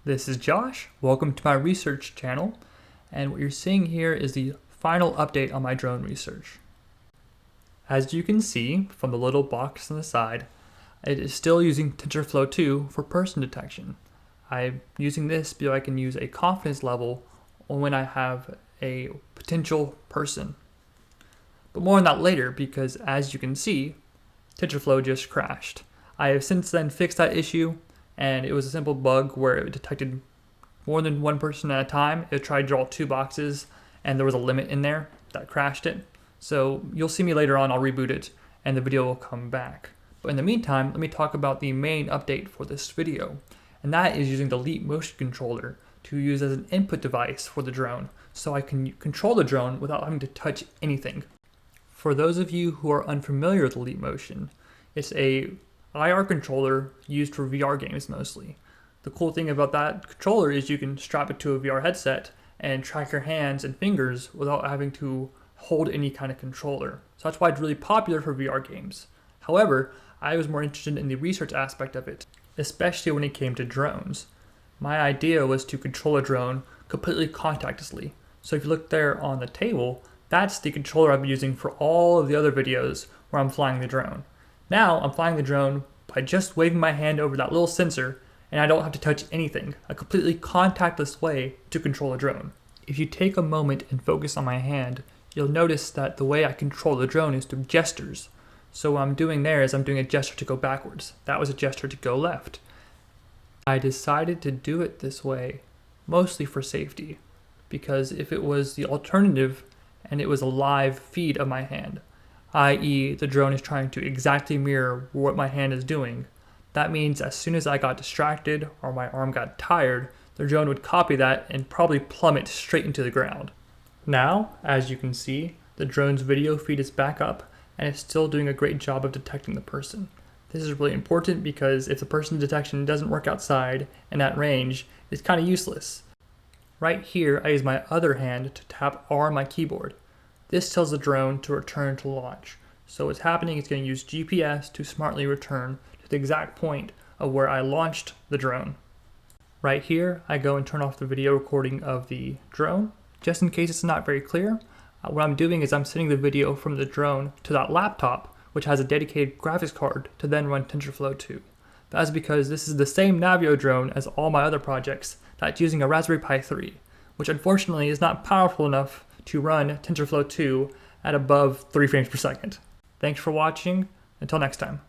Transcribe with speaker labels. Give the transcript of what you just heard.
Speaker 1: This is Josh. Welcome to my research channel. And what you're seeing here is the final update on my drone research. As you can see from the little box on the side, it is still using TensorFlow 2 for person detection. I'm using this because I can use a confidence level when I have a potential person. But more on that later, because as you can see, TensorFlow just crashed. I have since then fixed that issue, and it was a simple bug where it detected more than one person at a time. It tried to draw two boxes, and there was a limit in there that crashed it. So you'll see me later on, I'll reboot it, and the video will come back. But in the meantime, let me talk about the main update for this video, and that is using the Leap Motion Controller to use as an input device for the drone, so I can control the drone without having to touch anything. For those of you who are unfamiliar with Leap Motion, it's a IR controller used for VR games mostly. The cool thing about that controller is you can strap it to a VR headset and track your hands and fingers without having to hold any kind of controller. So that's why it's really popular for VR games. However, I was more interested in the research aspect of it, especially when it came to drones. My idea was to control a drone completely contactlessly. So if you look there on the table, that's the controller I've been using for all of the other videos where I'm flying the drone. Now I'm flying the drone by just waving my hand over that little sensor, and I don't have to touch anything, a completely contactless way to control a drone. If you take a moment and focus on my hand, you'll notice that the way I control the drone is through gestures. So what I'm doing there is I'm doing a gesture to go backwards. That was a gesture to go left. I decided to do it this way, mostly for safety, because if it was the alternative and it was a live feed of my hand, i.e. the drone is trying to exactly mirror what my hand is doing, that means as soon as I got distracted or my arm got tired, the drone would copy that and probably plummet straight into the ground. Now, as you can see, the drone's video feed is back up and it's still doing a great job of detecting the person. This is really important because if the person detection doesn't work outside and at range, it's kind of useless. Right here, I use my other hand to tap R on my keyboard. This tells the drone to return to launch. So what's happening is it's going to use GPS to smartly return to the exact point of where I launched the drone. Right here, I go and turn off the video recording of the drone, just in case it's not very clear. What I'm doing is I'm sending the video from the drone to that laptop, which has a dedicated graphics card to then run TensorFlow 2. That's because this is the same Navio drone as all my other projects that's using a Raspberry Pi 3, which unfortunately is not powerful enough to run TensorFlow 2 at above 3 frames per second. Thanks for watching. Until next time.